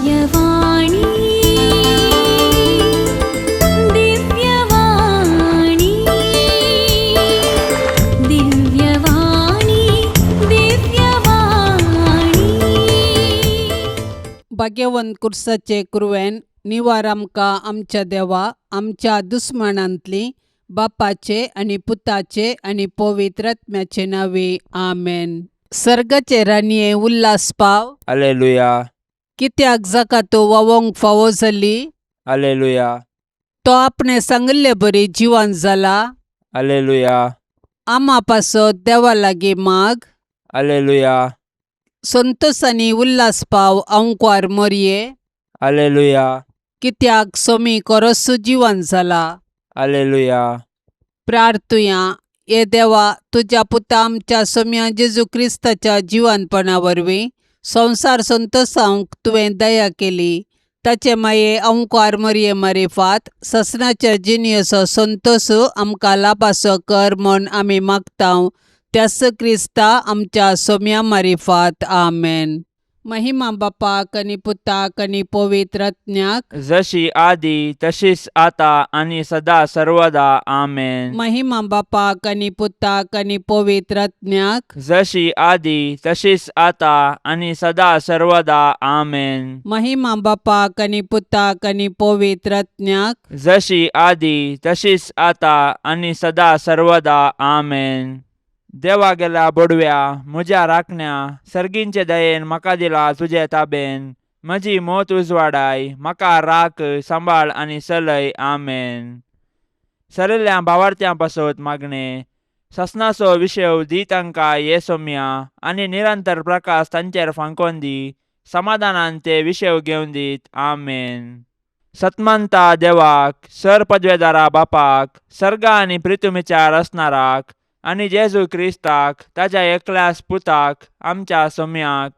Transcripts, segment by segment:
दिव्यवाणी दिव्यवाणी दिव्यवाणी दिव्यवाणी भाग्यवंत कुर्साचे कुरवेन निवार आमकां आमच्या देवा आमच्या दुस्मनांतली बापाचे आनी पुताचे आनी पवित्र आत्म्याचे नावे आमेन. सर्गाचे रानये उल्हास पाव. हालेलुया कित्याक जाका तो वावोंक फावो जाली. हालेलुया तो आपणे सांगिल्ले बरी जिवन जाला. हालेलुया आमा पासत देवा लागीं माग. हालेलुया संतोष आनी उल्हास पाव अंकवार मरये. हालेलुया कित्याक सोमी कोरोसू जिवन जाला. हालेलुया प्रार्थुया ये देवा तुझ्या पुता आमच्या सोम्या जेजू क्रिस्ताच्या जिवनपणा वरवीं संसार संतोषांक तुवें दया केली. ताचे माये अंकार मरये मारिफात ससनाच्या जिनियसो संतोष आमकां लाभासो कर म्हूण आमी मागतांव. त्यास क्रिस्ता आमच्या सोम्या मारिफात आमेन. महिमा बापाक आनी पुताक आनी पवित्र आत्म्याक जशी आदी तशीच आता आणि सदा सर्वदा आमेन. महिमा बापाक आनी पुताक आनी पवित्र आत्म्याक जशी आदी तशीच आता आणि सदा सर्वदा आमेन. महिमा बापाक आनी पुताक आनी पवित्र आत्म्याक जशी आदी तशीच आता आणि सदा सर्वदा आमेन. देवा गेला बडव्या म्हज्या राखण्या सर्गींचे दयेन म्हाका दिला तुजे ताबेन. म्हजी मोत उजवाडाय म्हाका राख सांबाळ आनी चलय आमेन. सरिल्ल्या भावार्थ्यां पासत मागणे ससनाचो विशय दी तांकां ये सोम्या आनी निरंतर प्रकाश तांचेर फांकोन दी. समाधानान ते विशय घेवन दीत आमेन. सतमंता देवाक सर पदवेदारा बापाक सर्गा आनी पृथ्वीचार असणाराक आनी जेजू क्रिस्ताक ताच्या एकल्याच पुताक आमच्या सोम्याक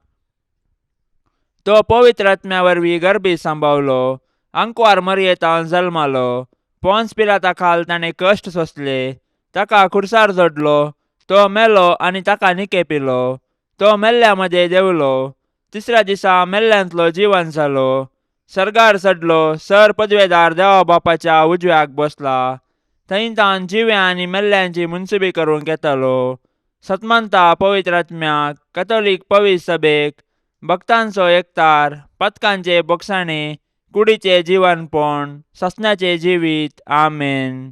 तो पवित्र आत्म्या वरवीं गर्भी सांबावलो. अंकवार मरयेतावन जल्मालो. पोंस पिलाता खाल ताणें कश्ट सोंसले. ताका खुर्सार जोडलो. तो मेलो आनी ताका निकेपिलो. तो मेल्ल्या मदें देवलो. तिसऱ्या दिसा मेल्ल्यांतलो जिवन जालो. सर्गार चडलो. सर पदवेदार देवा बापाच्या उजव्याक बसला. थंय तान जिव्या आनी मेल्ल्यांची मुनसुबी करूंक येतलो. सतमंता पवित्र आत्म्याक कॅथोलीक पवित्र सभेक भक्तांचो एकतार पथकांचे बोगसाणे कुडीचे जिवनपण ससन्याचे जिवीत आमेन.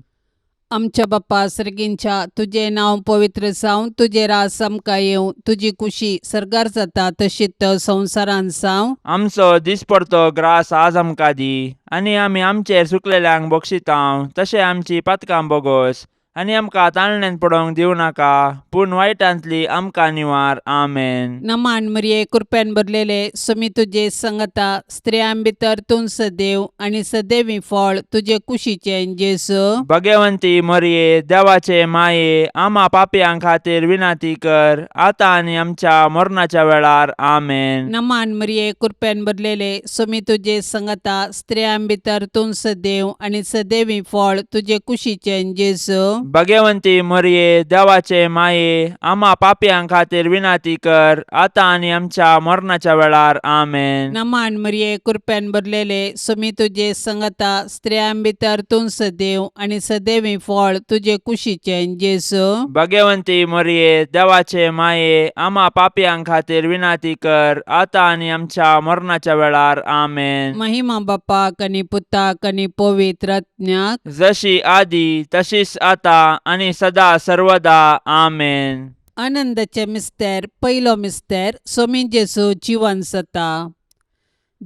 आमच्या बापा सर्गींच्या तुझे नांव पवित्र जावं. तुझे रास आमकां येवं. तुजी कुशी सर्गार जाता तशीच संवसारान जावं. आमचो दिसपडतो ग्रास आज आमकां दी. आनी आमी आमचेर सुकलेल्यांक बक्षितांव तशें आमची पातकां बोगोस. आनी आमकां ताळणेन पडोवंक दिवं नाका पूण वायटांतली आमकां निवार आमेन. नमान मरये कृपेन भरलेले सोमी तुजे संगता स्त्रियां भितर तूं सदैव आनी सदैवी फळ तुजे कुशीचे जेजू. भगवंती मरये देवाचे माये आमा पापयां खातीर विनाती कर आतां आनी आमच्या मरणाच्या वेळार आमेन. नमान मरये कृपेन भरलेले सोमी तुजे संगता स्त्रियां भितर तूं सदैव आनी सदैवी फळ तुजे कुशीचे जेजू. भगवंती मरये देवाचे माये आमा पापयां खातीर विनाती कर आतां आनी आमच्या मरणाच्या वेळार आमेन. नमान मरये कृपेन भरलेले सोमी तुजे संगता स्त्रियां भितर तूं सदैव आनी सदैवी फळ तुजे कुशीचे जेजू. भगवंती मरये देवाचे माये आमा पापयां खातीर विनाती कर आतां आनी आमच्या मरणाच्या वेळार आमेन. महिमा बापाक आनी पुताक आनी पवित्र आत्म्याक जशी आदी तशीच आता आणि सदा सर्वदा आमेन. आनंदाचे मिस्तेर पयलो मिस्तेर सोमी जेजू जिवन जाता.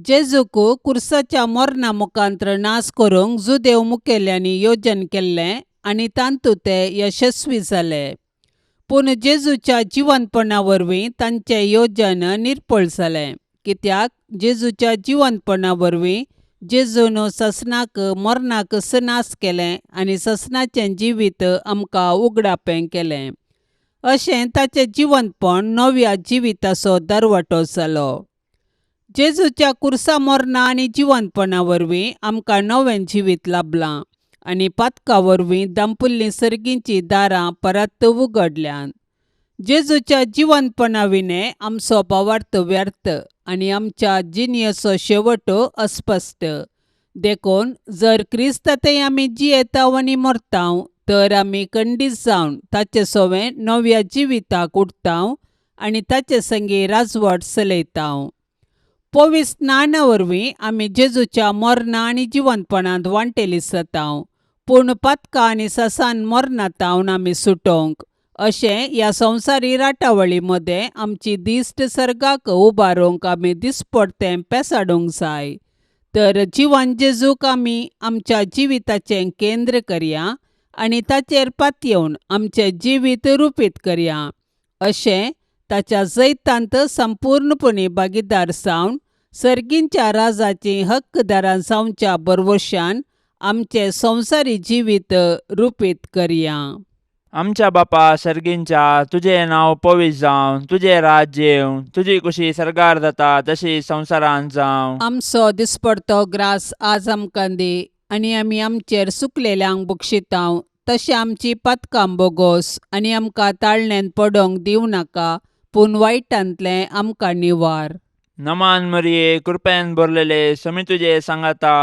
जेजूक कुर्साच्या मरणा मुखांतर नाश करूंक जुदेव मुखेल्यांनी योजन केल्लें आनी तांतूं ते यशस्वी जाले. पूण जेजूच्या जिवनपणा वरवीं तांचें योजन निर्फळ जालें. कित्याक जेजूच्या जिवनपणा वरवीं जेजून ससनाक मरणाक नाश केलें आनी ससनाचें जिवीत आमकां उगडापें केलें. अशें ताचें जिवनपण नव्या जिविताचो दरवटो जालो. जेजूच्या कुर्सा मरणा आनी जिवनपणा वरवीं आमकां नवें जिवीत लाभलां आनी पातका वरवीं दांपुल्लीं सर्गींचीं दारां परत उगडल्यात. जेजूच्या जिवंतपणाविने आमचो भावार्थ व्यर्थ आणि आमच्या जिनियसो शेवटो अस्पष्ट. देखून जर क्रिस्तातय आमी जियेताव आनी मरताव तर आमी खंडीत जावन ताचे सोवे नव्या जिविताक उठताव आनी ताचे संगी राजवट चलयताव. पवित्र स्नाना वरवीं आमी जेजूच्या मरणा आनी जिवंतपणांत वांटेली जाताव. पूण पातकां आनी सासान मरणांतावन आमी सुटोंक अशें ह्या संवसारी राटावळी मदें आमची दिश्ट सर्गाक उबारूंक आमी दिसपडतें पेसाडूंक जाय. तर जिवन जेजूक आमी आमच्या जिविताचें केंद्र करया आनी ताचेर पातयेवन आमचें जिवीत रुपीत करया. अशें ताच्या जैतांत संपूर्णपणी भागीदार जावन सर्गींच्या राजाची हक्कदारां जावच्या बरवशान आमचें संवसारी जिवीत रुपीत करया. आमच्या बापा सर्गींच्या, तुझें नांव पवित्र जावं, तुजें राज्य येवं, तुजी कुशी सर्गार जाता तशी संवसारांत जावं. आमचो दिसपडतो ग्रास आज आमकां दी आनी आमी आमचेर सुकलेल्यांक बक्षिताव तशें आमची पातकां बोगोस आनी आमकां ताळणेन पडोंक दिवं नाका पूण वायटांतलें आमकां निवार. नमान मरिये, कृपेन भरलेले, समी तुजे सांगाता,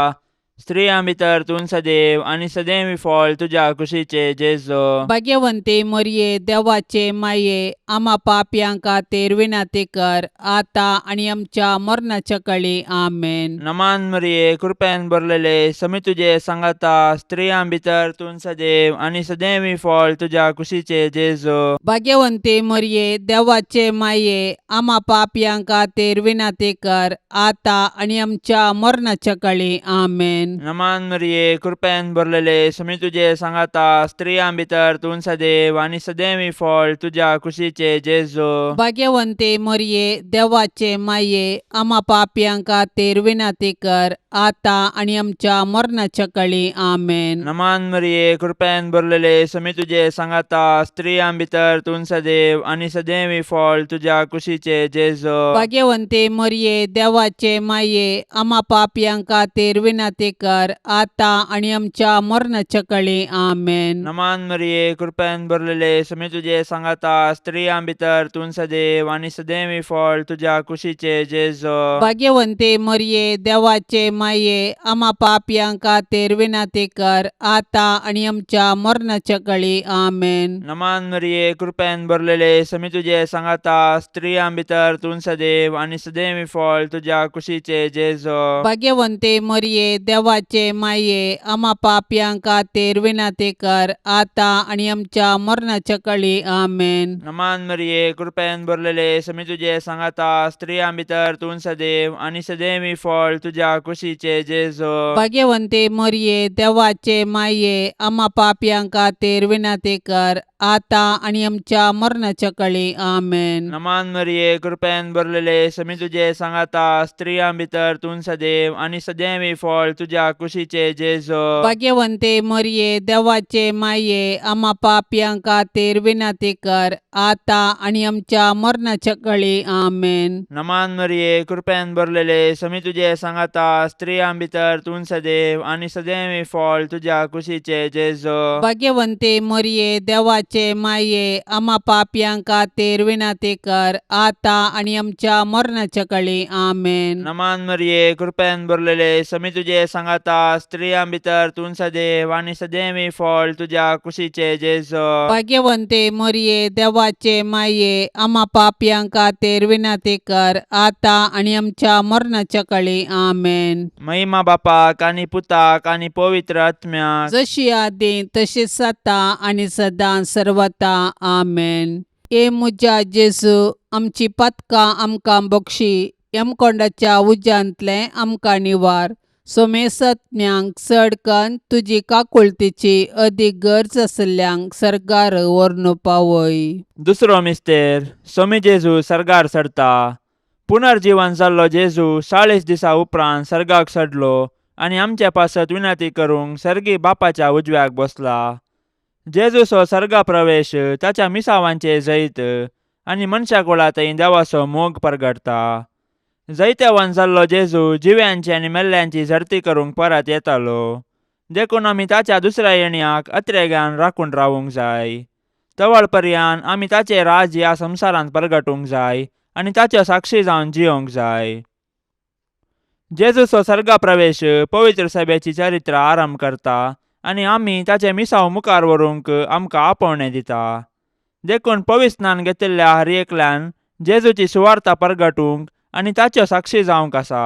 स्त्रियां भितर तूं सदैव आनी सदैवी फळ तुज्या कुशीचे जेजो. भाग्यवंते मरिये, देवाचे माये, आम्हा पापयांक खातीर विनंती कर, आता आनी आमच्या मरणाच्या काळी आमेन. नमान मरिये, कृपेन भरलेले, समी तुजे सांगाता, स्त्रियां भितर तूं सदैव आनी सदैवी फळ तुज्या कुशीचे जेजो. भाग्यवंते मरिये, देवाचे माये, आम्हा पापयांक खातीर विनंती कर, आता आनी आमच्या मरणाच्या काळी आमेन. नमान मरिये, कृपेन भरलेले, समी तुजे सांगाता, स्त्रियां भितर तूं सदैव आनी सदैवी फळ तुज्या कुशीचे जेजो. भाग्यवंते मरिये, देवाचे माये, आम्हा पापयांक खातीर विनंती कर, आता आनी आमच्या मरणाच्या काळी आमेन. नमान मरिये, कृपेन भरलेले, समी तुजे सांगाता, स्त्रियां भितर तूं सदैव आनी सदैवी फळ तुज्या कुशीचे जेजो. भाग्यवंते मरिये, देवाचे माये, आम्हा पापयांक खातीर विनंती कर, आता आनी आमच्या मरणाच्या काळी आमेन. नमान मरिये, कृपेन भरलेले, समी तुजे सांगाता, स्त्रियां भितर तूं सदैव आनी सदैवी फळ तुज्या कुशीचे जेजो. भाग्यवंते मरिये, देवाचे माये, आम्हा पापयांक खातीर विनंती कर, आता आनी आमच्या मरणाच्या काळी आमेन. नमान मरिये, कृपेन भरलेले, समी तुजे सांगाता, स्त्रियां भितर तूं सदैव आनी सदैवी फळ तुज्या कुशीचे जेजो. भाग्यवंते मरिये, देवाचे माये, आम्हा पापयांक खातीर विनंती कर, आता आनी आमच्या मरणाच्या काळी आमेन. नमान मरिये, कृपेन भरलेले, समी तुजे सांगाता, स्त्रियां भितर तूं सदैव आनी सदैवी फळ तुज्या कुशीचे जेजो. भाग्यवंते मरिये, देवाचे माये, आम्हा पापयांक खातीर विनंती कर, आता आनी आमच्या मरणाच्या काळी आमेन. नमान मरिये, कृपेन भरलेले, समी तुजे सांगाता, स्त्रियां भितर तूं सदैव आनी सदैवी फळ तुज्या कुशीचे जेजो. भाग्यवंते मरिये, देवाचे माये, आम्हा पापयांक खातीर विनंती कर, आता आनी आमच्या मरणाच्या काळी आमेन. नमान मरिये, कृपेन भरलेले, समी तुजे सांगाता, स्त्रियां भितर तूं सदैव आनी सदैवी फळ तुज्या कुशीचे जेजो. भाग्यवंते मरिये, देवाचे माये, आम्हा पापयांक खातीर विनंती कर, आता आनी आमच्या मरणाच्या काळी आमेन. नमान मरिये, कृपेन भरलेले, समी तुजे सांगाता, स्त्रियां भितर तूं सदैव आनी सदैवी फळ तुज्या कुशीचे जेजो. भाग्यवंते मरिये, देवाचे माये, आम्हा पापयांक खातीर विनंती कर, आता आनी आमच्या मरणाच्या काळी आमेन. महिमा बापाक आनी पुताक आनी पवित्र आत्म्याक, जशी आदी तशीच आता आनी सदां सर्वता आमेन. ए मुजा जेजू, आमची पातकां आमकां बक्षी, यमकोंडाच्या उज्यांतले आमकां निवार. सोमेसत्म्यांक चड कन्न तुजी काकुळतीची अदीक गरज आसल्यांक सर्गार व्हरून पावय. दुसरो मिस्तेर, सोमी जेजू सर्गार सरता. पुनर्जीवन जाल्लो जेजू 40 दिसां उपरांत सर्गाक चडलो आनी आमच्या पासत विनंती करूंक सर्गी बापाच्या उजव्याक बसला. जेजूचो सर्गा प्रवेश ताच्या मिसावांचे जैत आनी मनशा कुळांतय देवाचो मोग परगडटा. जैतेवन जाल्लो जेजू जिव्यांची आनी मेल्ल्यांची झरती करूंक परत येतालो. देखून आमी ताच्या दुसऱ्या येण्याक अत्रेग्यान राखून रावूंक जाय. तवळपर्यंत आमी ताचे राज ह्या संवसारांत परगटूंक जाय आनी ताच्यो साक्षी जावन जियोंक जाय. जेजूचो सर्गा प्रवेश पवित्र सभेची चरित्र आरंभ करता आनी आमी ताचे मिसांव मुखार व्हरूंक आमकां आपोवणें दिता. देखून पवित्र स्नान घेतिल्ल्या हर एकल्यान जेजूची सुवार्ता परगटूंक आनी ताच्यो साक्षी जावंक आसा.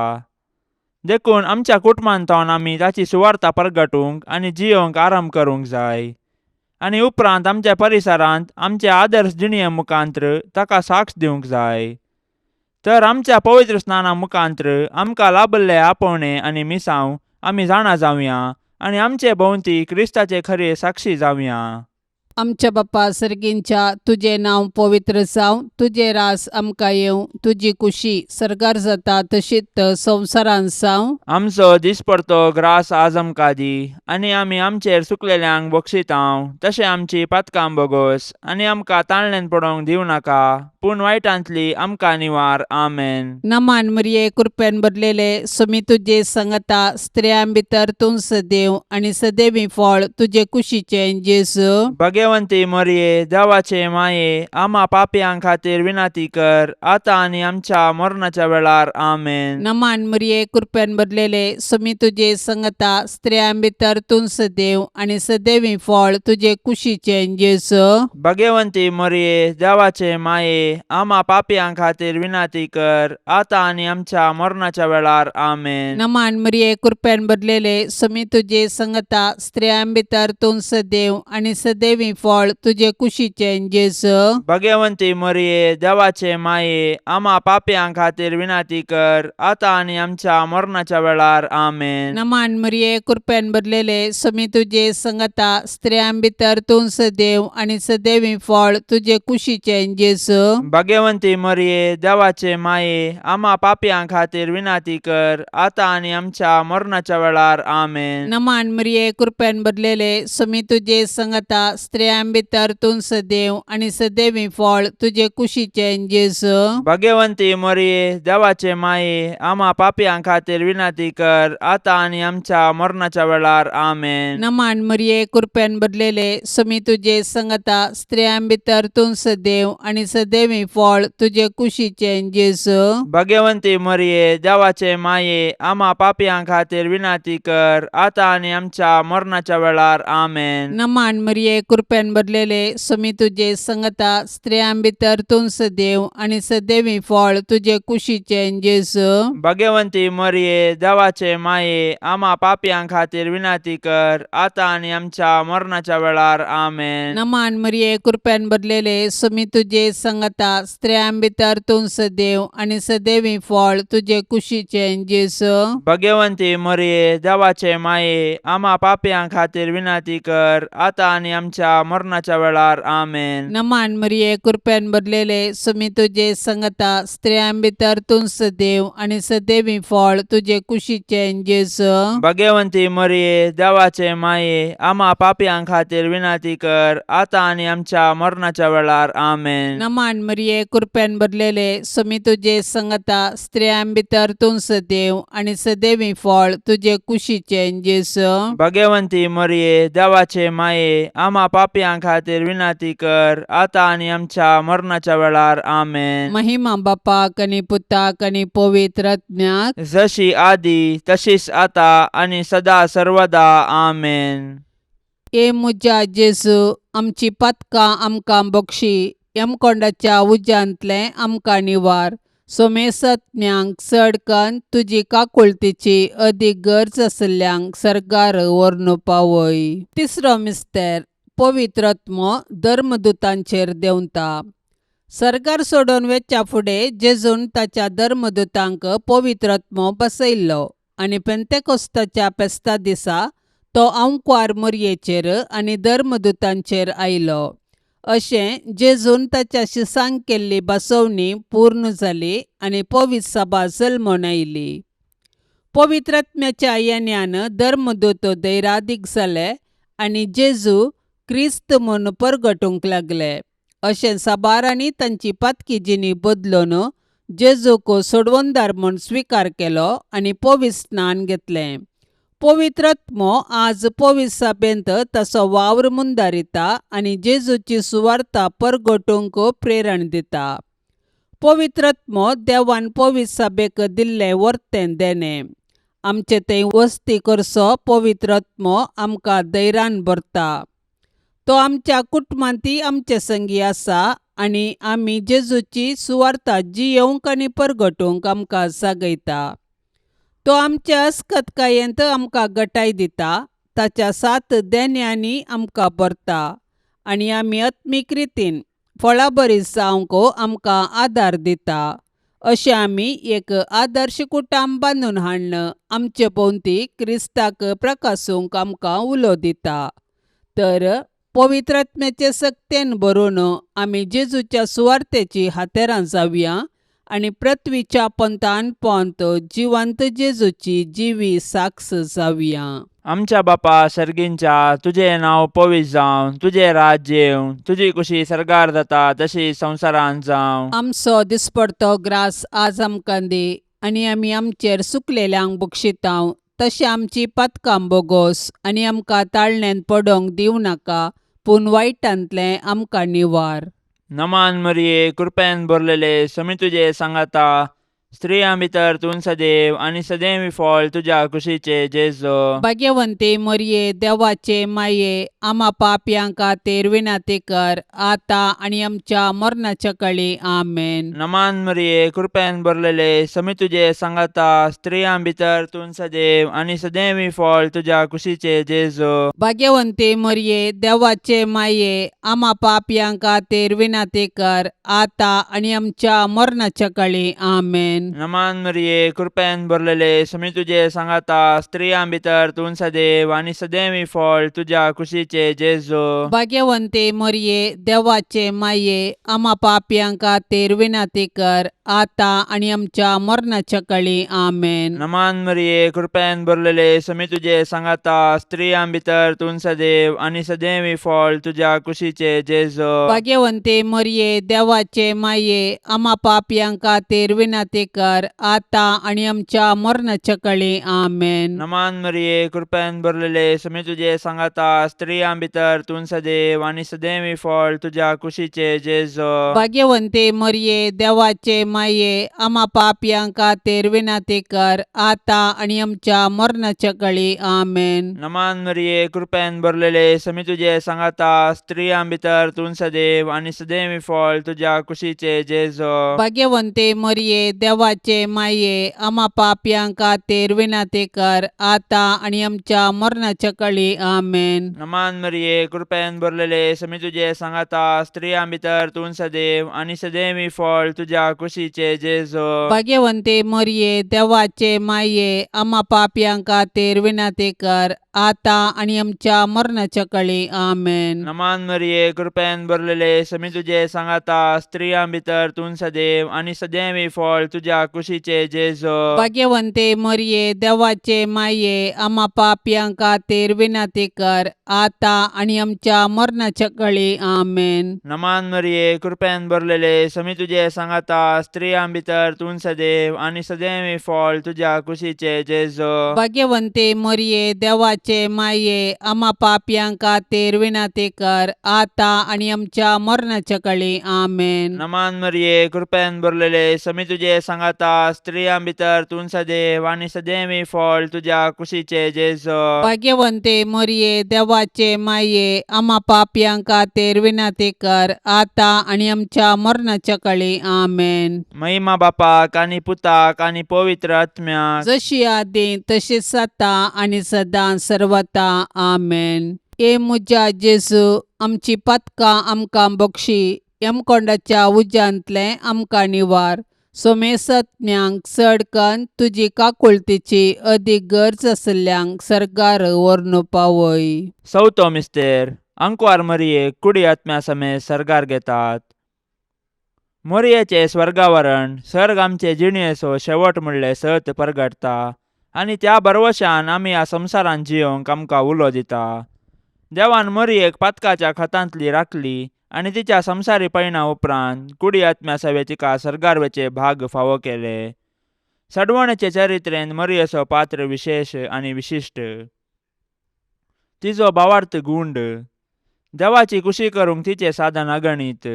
देखून आमच्या कुटुंबांतून आमी ताची सुवार्ता परगटूंक आनी जियोंक आरंभ करूंक जाय. आनी उपरांत आमच्या परिसरांत आमच्या आदर्श जिणये मुखांत्र ताका साक्ष दिवंक जाय. तर आमच्या पवित्र स्नाना मुखांत्र आमकां लाबिल्ले आपोवणे आनी मिसांव आमी जाणा जावया आनी आमचे भोंवती क्रिस्ताचे खरे साक्षी जावया. आमच्या बाप्पा सर्गींच्या तुझे नांव पवित्र जावं, तुझे रास आमकां येवं, तुजी कुशी सर्गार जाता तशीच संवसारांत जावं. आमचो दिसपडतो ग्रास आज आमकां दी आनी आमी आमचेर चुकलेल्यांक बक्षितांव, तशें आमची पातकां बोगोस आनी आमकां ताळणेन पडोवंक दिवं नाका, पूण वायटांतली आमकां निवार. आमेन. नमान मरिये कृपेन भरलेले सुमी तुजे सांगता स्त्रियां भितर तूं सदैव आनी सदैवी फळ तुजे कुशीचे जेजू. भगवंती मरिये देवाचे माये, आम्हा पापयां खातीर विनाती कर, आता आनी आमच्या मरणाच्या वेळार. आमेन. नमान मरिये कृपेन भरलेले सुमी तुजे सांगता स्त्रियां भितर तूं सदैव आनी सदैवी फळ तुजे कुशीचे जेजू. भगवंती मरिये देवाचे माये, आम्हा पापयां खातीर विनाती कर, आता आनी आमच्या मरणाच्या वेळार. आमेन. नमान मरिये कृपेन भरलेले सुमी तुजे सांगता स्त्रियां भितर तूं सदैव आनी सदैवी फळ तुजे कुशीचे जेजू. भगवंती मरिये देवाचे माये, आम्हा पापयां खातीर विनाती कर, आता आनी आमच्या मरणाच्या वेळार. आमेन. नमान मरिये कृपेन भरलेले सुमी तुजे सांगता स्त्रियां भितर तूं सदैव आनी सदैवी फळ तुजे कुशीचे जेजू. भगवंती मरिये देवाचे माये, आम्हा पापयां खातीर विनाती कर, आता आनी आमच्या मरणाच्या वेळार. आमेन. नमान मरिये कृपेन भरलेले सुमी तुजे सांगता स्त्रियां भितर तूं सदैव आनी सदैवी फळ तुजे कुशीचे जेजू. भगवंती मरिये देवाचे माये, आम्हा पापयां खातीर विनाती कर, आता आनी आमच्या मरणाच्या वेळार. आमेन. नमान मरिये कृपेन भरलेले सुमी तुजे सांगता स्त्रियां भितर तूं सदैव आनी सदैवी फळ तुजे कुशीचे जेजू. भगवंती मरिये देवाचे माये, आम्हा पापयां खातीर विनाती कर, आता आनी आमच्या मरणाच्या वेळार. आमेन. नमान मरिये कृपेन भरलेले सुमी तुजे सांगता स्त्रियां भितर तूं सदैव आनी सदैवी फळ तुजे कुशीचे जेजू. भगवंती मरिये देवाचे माये, आम्हा पापयां खातीर विनाती कर, आता आनी आमच्या मरणाच्या वेळार. आमेन. नमान मरिये कृपेन भरलेले सुमी तुजे सांगता स्त्रियां भितर तूं सदैव आनी सदैवी फळ तुजे कुशीचे जेजू. भगवंती मरिये देवाचे माये, आम्हा पापयां खातीर विनाती कर, आता आनी आमच्या मरणाच्या वेळार. आमेन. नमान मरिये कृपेन भरलेले सुमी तुजे सांगता स्त्रियां भितर तूं सदैव आनी सदैवी फळ तुजे कुशीचे जेजू. भगवंती मरिये देवाचे माये, आम्हा पापयां खातीर विनाती कर, आता आनी आमच्या मरणाच्या वेळार. आमेन. नमान मरिये कृपेन भरलेले सुमी तुजे सांगता स्त्रियां भितर तूं सदैव आनी सदैवी फळ तुजे कुशीचे जेजू. भगवंती मरिये देवाचे माये, आम्हा पापयां खातीर विनाती कर, आता आनी आमच्या मरणाच्या वेळार. आमेन. महिमा बापाक आनी पुताक आनी पवित्र आत्म्याक, जशी आदी तशीच आता आनी सदा सर्वदा. आमेन. ए मुजा जेजू, आमची पातकां आमकां बक्षी, यमकोंडाच्या उज्यांतले आमकां निवार. सोमेसत्म्यांक चडकन तुजी काकुळतीची अदीक गरज आसल्यांक सरकार व्हरून पावय. तिसरो मिस्तेर पवित्र आत्मो धर्मदूतांचेर देंवता. सरकार सोडून वेच्या फुडें जेजून ताच्या धर्मदूतांक पवित्र आत्मो बसयल्लो आनी पेंतेकोस्ताच्या फेस्ता दिसा तो आंवकार मरयेचेर आनी धर्मदूतांचेर आयलो. अशें जेजून ताच्या शिसांक केल्ली बसवणी पूर्ण जाली आनी पवित्र सभा जल्मोन आयली. पवित्र आत्म्याच्या येण्यान धर्मदूत दैरादीक जाले आनी जेजू क्रिस्त म्हूण परगटूंक लागले. अशें साबारांनी तांची पातकी जिणी बदलून जेजूक सोडवंदार म्हूण स्विकार केलो आनी पवित्र स्नान घेतलें. पवित्रात्मो आज पवित्र सभेंत तसो वावर मुंदारिता आनी जेजूची सुवार्ता परगटूंक प्रेरण दिता. पवित्रात्मो देवान पवित्र सभेक दिल्लें वर्तें देणे. आमचे थंय वस्ती करचो पवित्रात्मो आमकां धैर्यान भरता. तो आमच्या कुटुंबांतय आमचे संगी आसा आनी आमी जेजूची सुवार्ता जियोंक आनी परगटूंक आमकां सागयता. तो आमच्या अस्खतकायेंत आमकां घटाय दिता. ताच्या 7 देन्यांनी आमकां भरता आनी आमी आत्मीक रितीन फळां बरी जावंक आमकां आदार दिता. अशें आमी एक आदर्श कुटुंब बांदून हाडन आमचे भोंवती क्रिस्ताक प्रकाशूंक आमकां उलो दिता. तर पवित्र आत्म्याचे सक्तेन भरून आमी जेजूच्या सुवार्तेची हातेरां जावया आनी पृथ्वीच्या पंतान पंत जिवंत जेजूची जिवी साक्ष जावया. आमच्या बापा सर्गींच्या, तुझें नांव पवित्र जावं, तुझें राज्य येवं, तुजी कुशी सरकार जाता तशी संवसारांत जावं. आमचो दिसपडतो ग्रास आज आमकां दी आनी आमी आमचेर सुकलेल्यांक बक्षितांव. तशें आमची पातकां बोगोस आनी आमकां ताळण्यांत पडोंक दिवं नाका, पूण वायटांतलें आमकां निवार. नमान मरिये, कृपेन भरलेले, समी तुजे सांगाता, स्त्रियां भितर तूं सदैव आनी सदैवी फळ तुज्या कुशीचे जेजो. भाग्यवंते मरिये, देवाचे माये, आम्हा पापयांक खातीर विनाती कर, आतां आनी आमच्या मरणाच्या काळी. आमेन. नमान मरिये, कृपेन भरलेले, समी तुजे सांगाता, स्त्रियां भितर तूं सदैव आनी सदैवी फळ तुज्या कुशीचे जेजो. भाग्यवंते मरिये, देवाचे माये, आम्हा पापयांक खातीर विनाती कर, आतां आनी आमच्या मरणाच्या काळी. आमेन. नमान मरिये, कृपेन भरलेले, समी तुजे सांगाता, स्त्रियां भितर तूं सदैव आनी सदैवी फळ तुज्या कुशीचे जेजो. भाग्यवंते मरिये, देवाचे माये, आम्हा पापयांक खातीर विनाती कर, आतां आनी आमच्या मरणाच्या काळी. आमेन. नमान मरिये, कृपेन भरलेले, समी तुजे सांगाता, स्त्रियां भितर तूं सदैव आनी सदैवी फळ तुज्या कुशीचे जेजो. भाग्यवंते मरिये, देवाचे माये, आम्हा पापयांक खातीर विनाती कर, आतां आनी आमच्या मरणाच्या काळी. आमेन. नमान मरिये, कृपेन भरलेले, समी तुजे सांगाता, स्त्रियां भितर तूं सदैव आनी सदैवी फळ तुज्या कुशीचे जेजो. भाग्यवंते मरिये, देवाचे माये, आम्हा पापयांक खातीर विनाती कर, आतां आनी आमच्या मरणाच्या काळी. आमेन. नमान मरिये, कृपेन भरलेले, समी तुजे सांगाता, स्त्रियां भितर तूं सदैव आनी सदैवी फळ तुज्या कुशीचे जेजो. भाग्यवंते मरिये, देवाचे माये, आम्हा पापयांक खातीर विनाती कर, आतां आनी आमच्या मरणाच्या काळी. आमेन. नमान मरिये, कृपेन भरलेले, समी तुजे सांगाता, स्त्रियां भितर तूं सदैव आनी सदैवी फळ तुज्या कुशीचे जेजो. भाग्यवंते मरिये, देवाचे माये, आम्हा पापयांक खातीर विनाती कर, आतां आनी आमच्या मरणाच्या काळी. आमेन. नमान मरिये, कृपेन भरलेले, समी तुजे सांगाता, स्त्रियां भितर तूं सदैव आनी सदैवी फळ तुज्या कुशीचे जेजो. भाग्यवंते मरिये, देवाचे माये, आम्हा पापयांक खातीर विनाती कर, आतां आनी आमच्या मरणाच्या काळी. आमेन. नमान मरिये, कृपेन भरलेले, समी तुजे सांगाता, स्त्रियां भितर तूं सदैव आनी सदैवी फळ तुज्या कुशीचे जेजो. भाग्यवंते मरिये, देवाचे माये, आम्हा पापयांक खातीर विनाती कर, आतां आनी आमच्या मरणाच्या काळी. आमेन. नमान मरिये, कृपेन भरलेले, समी तुजे सांगाता, स्त्रियां भितर तूं सदैव आनी सदैवी फळ तुज्या कुशीचे जेजो. भाग्यवंते मरिये, देवाचे माये, आम्हा पापयांक खातीर विनाती कर, आतां आनी आमच्या मरणाच्या काळी. आमेन. महिमा बापाक आनी पुताक आनी पवित्र आत्म्याक, जशी आदी तशीच आता आनी सदां सर्वता. आमेन. ए मुजा जेजू, आमची पातकां आमकां बक्षी, यमकोंडाच्या उज्यांतलें आमकां निवार. सोमेसत्म्यांक चडकन तुजी काकुळतीची अदीक गरज आसल्यांक सरकार व्हरून पावय. चवथो मिस्तेर, अंकवार मरियेक कुडी आत्म्या समेत सरगार घेतात. मोरयेचे स्वर्गावरण सर्ग आमचे जिणयेचो शेवट म्हणले सत परगटता आनी त्या बरवशान आमी ह्या संवसारांत जियोंक आमकां उलो दिता. देवान मोरयेक पातकाच्या खतांतली राखली आनी तिच्या संवसारी पैणा उपरांत कुडी आत्म्या सवे तिका सरगार वेचे भाग फावो केले. सडवणेचे चरित्रेंत मरियेचो पात्र विशेष आनी विशिश्ट. तिचो भावार्थ गुंड. देवाची खुशी करूंक तिचे साधन अगणित.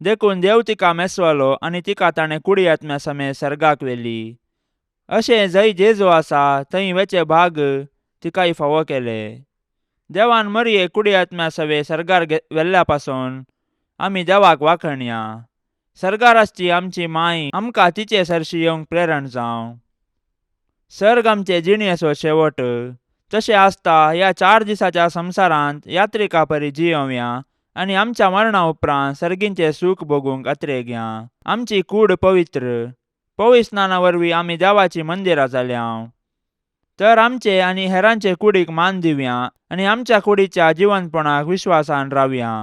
देखून देव तिका मेसवालो आनी तिका ताणें कुडी आत्म्या समेत सर्गाक व्हेली. अशें जंय जेजू आसा थंय वेचे भाग तिकाय फावो केले. देवान मरिये कुडी आत्म्या सवे सर्गार व्हेल्ल्या पासून आमी देवाक वाखणया. सर्गार आसची आमची माय आमकां तिचे सरशी येवंक प्रेरण जावं. सर्ग आमचे जिणेचो शेवट. तशें आसता ह्या 4 दिसाच्या संवसारांत यात्रिका परी जियोवया आनी आमच्या मरणा उपरांत सर्गींचे सूख भोगूंक अत्रेक या. आमची कूड पवित्र. पवित्र स्नाना वरवीं आमी देवाची मंदिरां जाल्यांव. तर आमचे आनी हेरांचे कुडीक मान दिवया आनी आमच्या कुडीच्या जिवंतपणाक विश्वासान रावया.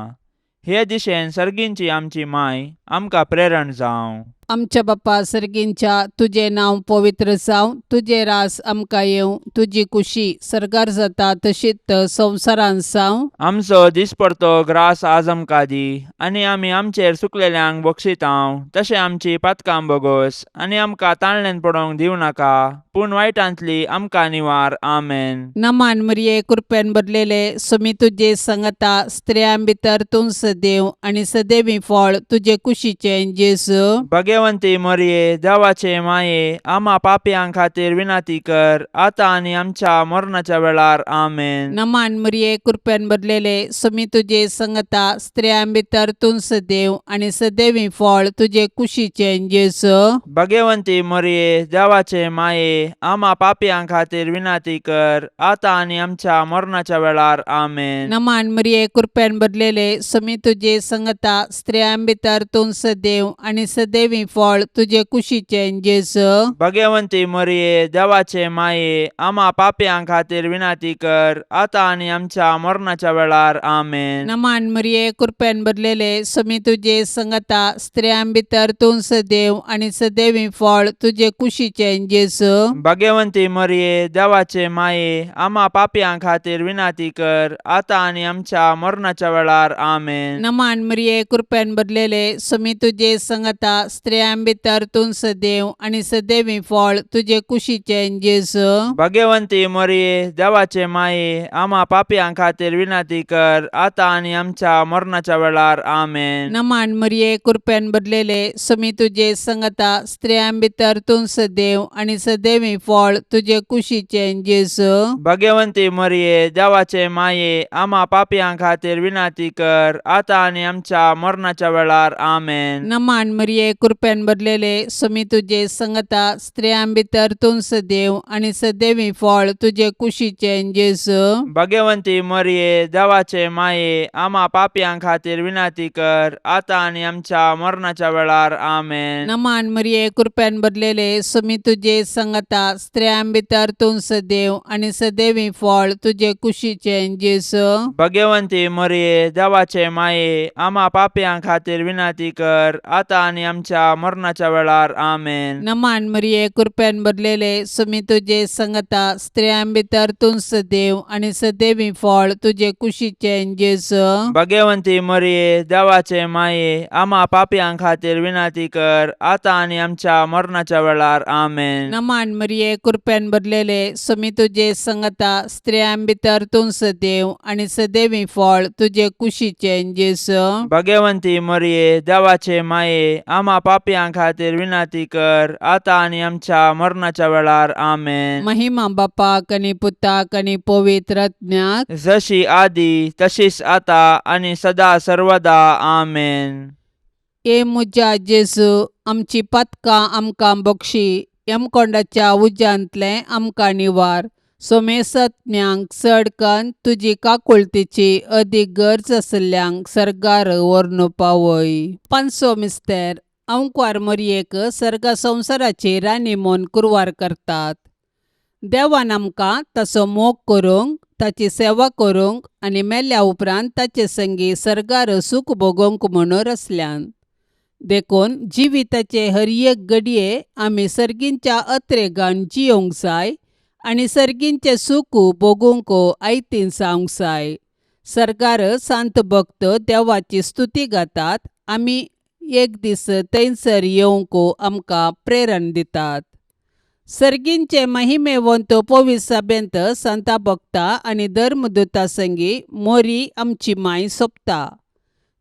हे दिशेन सर्गींची आमची माय आमकां प्रेरण जावं. आमच्या बाप्पा सर्गींच्या तुझे नांव पवित्र जावं. तुझे रास आमकां येवं. तुजी कुशी सर्गार जाता तशीच संवसारांत जावं. आमचो दिसपडतो ग्रास आज आमकां दी आनी आमी आमचेर चुकलेल्यांक बक्षितांव. तशें आमची पातकां बोगोस आनी आमकां ताळणेन पडोवंक दिवं नाका, पूण वायटांतली आमकां निवार. आमेन. नमान मरिये कृपेन भरलेले सोमी तुजे सांगता स्त्रियां भितर तूं सदैव आनी सदैवी फळ तुजे कुशीचें जेजू. भगवंती मरिये देवाचे माये आम्हा पापयांक खातीर विनाती कर आता आनी आमच्या मरणाच्या वेळार. आमेन. नमान मरिये कृपेन भरलेले सोमी तुजे सांगता स्त्रियां भितर तूं सदैव आनी सदैवी फळ तुजे कुशीचें जेजू. भगवंती मरिये देवाचे माये आम्हा पापयांक खातीर विनाती कर आता आनी आमच्या मरणाच्या वेळार. आमेन. नमान मरिये कृपेन भरलेले सोमी तुजे सांगता स्त्रियां भितर तूं सदैव आनी सदैवी फळ तुजे कुशीचें जेजू. भगवंती मरिये देवाचे माये आम्हा पापयांक खातीर विनाती कर आता आनी आमच्या मरणाच्या वेळार. आमेन. नमान मरिये कृपेन भरलेले सोमी तुजे सांगता स्त्रियां भितर तूं सदैव आनी सदैवी फळ तुजे कुशीचें जेजू. भगवंती मरिये देवाचे माये आम्हा पापयांक खातीर विनाती कर आता आनी आमच्या मरणाच्या वेळार. आमेन. नमान मरिये कृपेन भरलेले सोमी तुजे सांगता स्त्रियां भितर तूं सदैव आनी सदैवी फळ तुजे कुशीचें जेजू. भगवंती मरिये देवाचे माये आम्हा पापयांक खातीर विनाती कर आता आनी आमच्या मरणाच्या वेळार. आमेन. नमान मरिये कृपेन भरलेले सोमी तुजे सांगता स्त्रियां भितर तूं सदैव आनी सदैवी फळ तुजे कुशीचें जेजू. भगवंती मरिये देवाचे माये आम्हा पापयांक खातीर विनाती कर आता आनी आमच्या मरणाच्या वेळार. आमेन. नमान मरिये कृपेन भरलेले सोमी तुजे सांगता स्त्रियां भितर तूं सदैव आनी सदैवी फळ तुजे कुशीचें जेजू. भगवंती मरिये देवाचे माये आम्हा पापयांक खातीर विनाती कर आता आनी आमच्या मरणाच्या वेळार. आमेन. नमान मरिये कृपेन भरलेले सोमी तुजे सांगता स्त्रियां भितर तूं सदैव आनी सदैवी फळ तुजे कुशीचें जेजू. भगवंती मरिये देवाचे माये आम्हा पापयांक खातीर विनाती कर आता आनी आमच्या मरणाच्या वेळार. आमेन. नमान मरिये कृपेन भरलेले सोमी तुजे सांगता स्त्रियां भितर तूं सदैव आनी सदैवी फळ तुजे कुशीचें जेजू. भगवंती मरिये देवाचे माये आम्हा पापयांक खातीर विनाती कर आता आनी आमच्या मरणाच्या वेळार. आमेन. नमान मरिये कृपेन भरलेले सोमी तुजे सांगता स्त्रियां भितर तूं सदैव आनी सदैवी फळ तुजे कुशीचें जेजू. भगवंती मरिये देवाचे माये आम्हा पापयांक खातीर विनाती कर आता आनी आमच्या मरणाच्या वेळार. आमेन. महिमा बापाक आनी पुताक आनी पवित्र आत्म्याक जशी आदी तशीच आता आनी सदा सर्वदा. आमेन. ए मुजा जेजू आमची पातकां आमकां बक्षी. यमकोंडाच्या उज्यांतले आमकां निवार. सोमेसत्म्यांक चड कन्न तुजी काकुळतीची अदीक गरज आसल्यांक सर्गार व्हरून पावय. पांचवो मिस्तेर अंकुर मरियेक सर्गा संवसाराचेर रानी म्हूण कुरवार करतात. देवान आमकां ताचो मोग करूंक, ताची सेवा करूंक आनी मेल्ल्या उपरांत ताचे संगी सर्गार सूख भोगूंक म्हणून रचल्यान. देखून जिविताचे हर एक घडये आमी सर्गींच्या अत्रेगान जियोंक जाय आनी सर्गींचे सूख भोगूंक आयतीन जावंक जाय. सर्गार सांत भक्त देवाची स्तुती गातात. आमी एक दीस थंयसर येवंक आमकां प्रेरण दितात. सर्गींचे महिमेवंत पवित्र सभेंत संता भक्ता आणि धर्मदूता संगी मोरी आमची माय सोपता.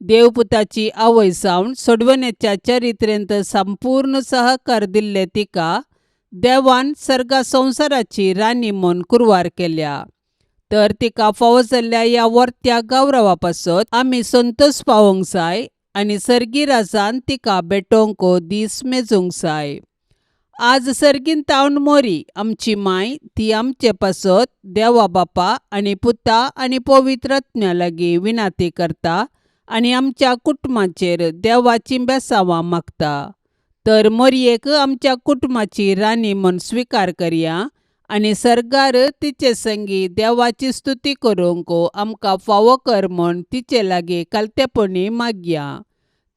देवपुताची आवय सावन सोडवण्याच्या चरित्रेंत संपूर्ण सहकार दिल्ले तिका देवान सर्गा संसाराची राणी म्हूण कुरवार केल्या. तर तिका फावो जाल्ल्या या वर्त्या गौरवा पासत आमी संतोष पावोंक जाय आनी सर्गी राजान तिका भेटोवंक दीस मेजूंक जाय. आज सर्गीन तावन मोरी आमची माय ती आमचे पासत देवा बापा आनी पुता आनी पवित्र आत्म्या लागीं विनाती करता आनी आमच्या कुटुंबाचेर देवाची बेसांवां मागता. तर मोरयेक आमच्या कुटुंबाची राणी म्हूण स्विकार करया आनी सर्गार तिचे संगी देवाची स्तुती करूंक आमकां फावो कर म्हूण तिचे लागीं कालतेपणी मागया.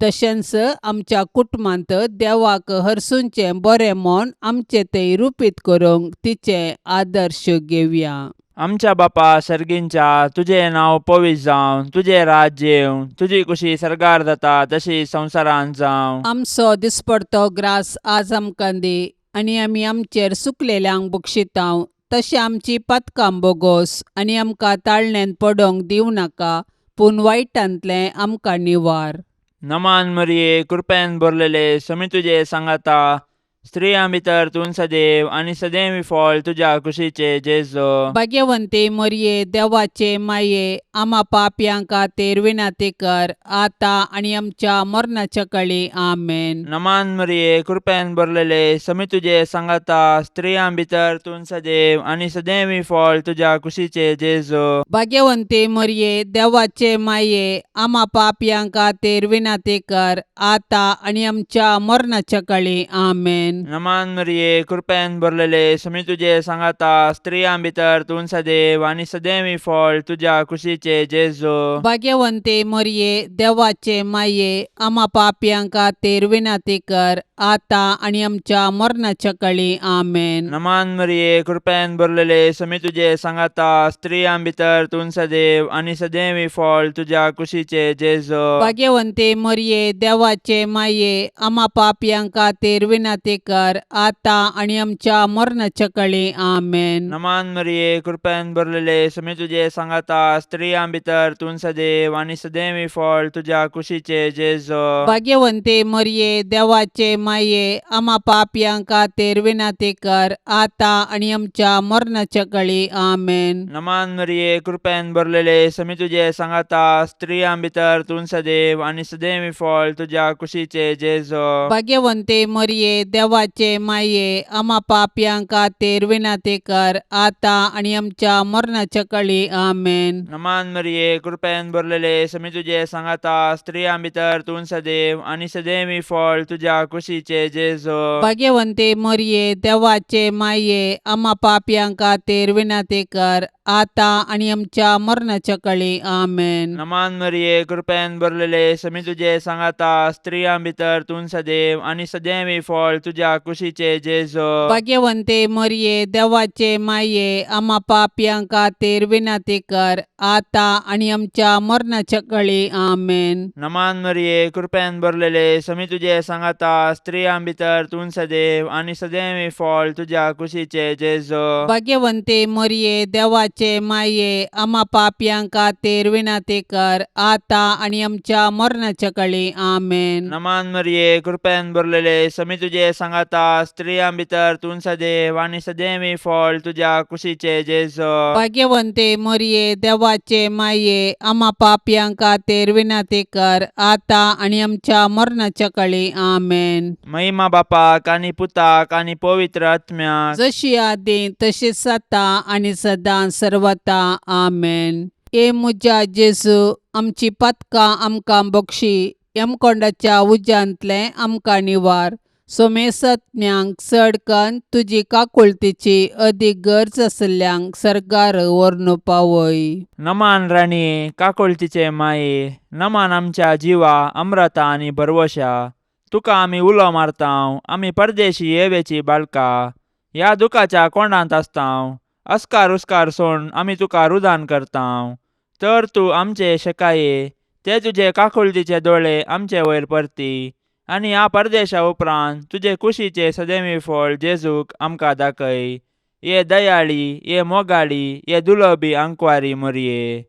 तशेंच आमच्या कुटुंबांत देवाक हरसूंचें बरें म्हूण आमचे ते रुपीत करूंक तिचे आदर्श घेवया. आमच्या बापा सर्गींच्या तुझे नाव पवित्र जावं, तुझे राज्य येवं, तुझी कुशी सर्गार जाता तशी संवसारांत जावं. आमचो दिसपडतो ग्रास आज आमकां दी आनी आमी आमचेर सुकलेल्यांक बक्षितांव. तशें आमची पातकां बोगोस आनी आमकां ताळणेंत पडोवंक दिवं नाका, पूण वायटांतलें आमकां निवार. नमान मरिये कृपेन भरलेले समी तुझे सांगाता. स्त्रियां भितर तूं सदैव आनी सदैवी फळ तुझ्या कुशीचे जेजो. भाग्यवंते मोरये देवाचे माये आम्हा पापयांक खातीर विनाती कर आता आनी आमच्या मरणाच्या काळी आमेन. नमान मरिये कृपेन भरलेले समी तुझे सांगाता. स्त्रियां भितर तूं सदैव आनी सदैवी फळ तुझ्या कुशीचे जेजो. भाग्यवंते मोरये देवाचे माये आम्हा पापयांक खातीर विनाती कर आता आनी आमच्या मरणाच्या काळी आमेन. नमान मरिये कृपेन भरलेले समी तुझे सांगाता. स्त्रियां भितर तूं सदैव आनी सदैवी फळ तुझ्या कुशीचे जेजो. भाग्यवंते मोरये देवाचे माये आम्हा पापयांक खातीर विनाती कर आता आनी आमच्या मरणाच्या काळी आमेन. नमान मरिये कृपेन भरलेले समी तुझे सांगाता. स्त्रियां भितर तूं सदैव आनी सदैवी फळ तुझ्या कुशीचे जेजो. भाग्यवंते मोरये देवाचे माये आम्हा पापयांक खातीर विनाती कर आता आनी आमच्या मरणाच्या काळी आमेन. नमान मरिये कृपेन भरलेले समी तुझे सांगाता. स्त्रियां भितर तूं सदैव आनी सदैवी फळ तुझ्या कुशीचे जेजो. भाग्यवंते मोरये देवाचे माये आम्हा पापयांक खातीर विनाती कर आता आनी आमच्या मरणाच्या काळी आमेन. नमान मरिये कृपेन भरलेले समी तुझे सांगाता. स्त्रियां भितर तूं सदैव आनी सदैवी फळ तुझ्या कुशीचे जेजो. भाग्यवंते मोरये देवाचे माये आम्हा पापयांक खातीर विनाती कर आता आनी आमच्या मरणाच्या काळी आमेन. नमान मरिये कृपेन भरलेले समी तुझे सांगाता. स्त्रियां भितर तूं सदैव आनी सदैवी फळ तुझ्या कुशीचे जेजो. भाग्यवंते मोरये देवाचे माये आम्हा पापयांक खातीर विनाती कर आता आनी आमच्या मरणाच्या काळी आमेन. नमान मरिये कृपेन भरलेले समी तुझे सांगाता. स्त्रियां भितर तूं सदैव आनी सदैवी फळ तुझ्या कुशीचे जेजो. भाग्यवंते मोरये देवाचे माये आम्हा पापयांक खातीर विनाती कर आता आनी आमच्या मरणाच्या काळी आमेन. नमान मरिये कृपेन भरलेले समी तुझे सांगाता. स्त्रियां भितर तूं सदैव आनी सदैवी फळ तुझ्या कुशीचे जेजो. भाग्यवंते मोरये देवाचे माये आम्हा पापयांक खातीर विनाती कर आता आनी आमच्या मरणाच्या काळी आमेन. नमान मरिये कृपेन भरलेले समी तुझे सांगाता. स्त्रियां भितर तूं सदैव आनी सदैवी फळ तुझ्या कुशीचे जेजो. भाग्यवंते मोरये देवाचे माये आम्हा पापयांक खातीर विनाती कर आता आनी आमच्या मरणाच्या काळी आमेन. महिमा बापाक आनी पुताक आनी पवित्र आत्म्या जशी आदी तशीच आता आनी सदां सर्वता आमेन. ए मुजा जेजू आमची पातकां आमकां बक्षी यमकोंडाच्या उज्यांतले आमकां निवार. सोमेसत्म्यांक चडकन तुजी काकुळतीची अदीक गरज आसल्ल्यांक सरकार व्हरून पावय. नमान राणी काकुळतीचे माये. नमान आमच्या जिवा अमृता आनी भरवशा. तुका आमी उलो मारतांव. आमी परदेशी येवेची बाळकां ह्या दुखाच्या कोंडांत आसतांव. अस्कार उस्कार सोड आमी तुका रुदान करतांव. तर तूं आमचे शेकाये ते तुजे काकुळतीचे दोळे आमचे वयर परती आनी ह्या परदेशा उपरांत तुजे कुशीचे सदैवी फळ जेजूक आमकां दाखय. ये दयाळी, ये मोगाळी, ये दुलोबी आंकवारी मोरये.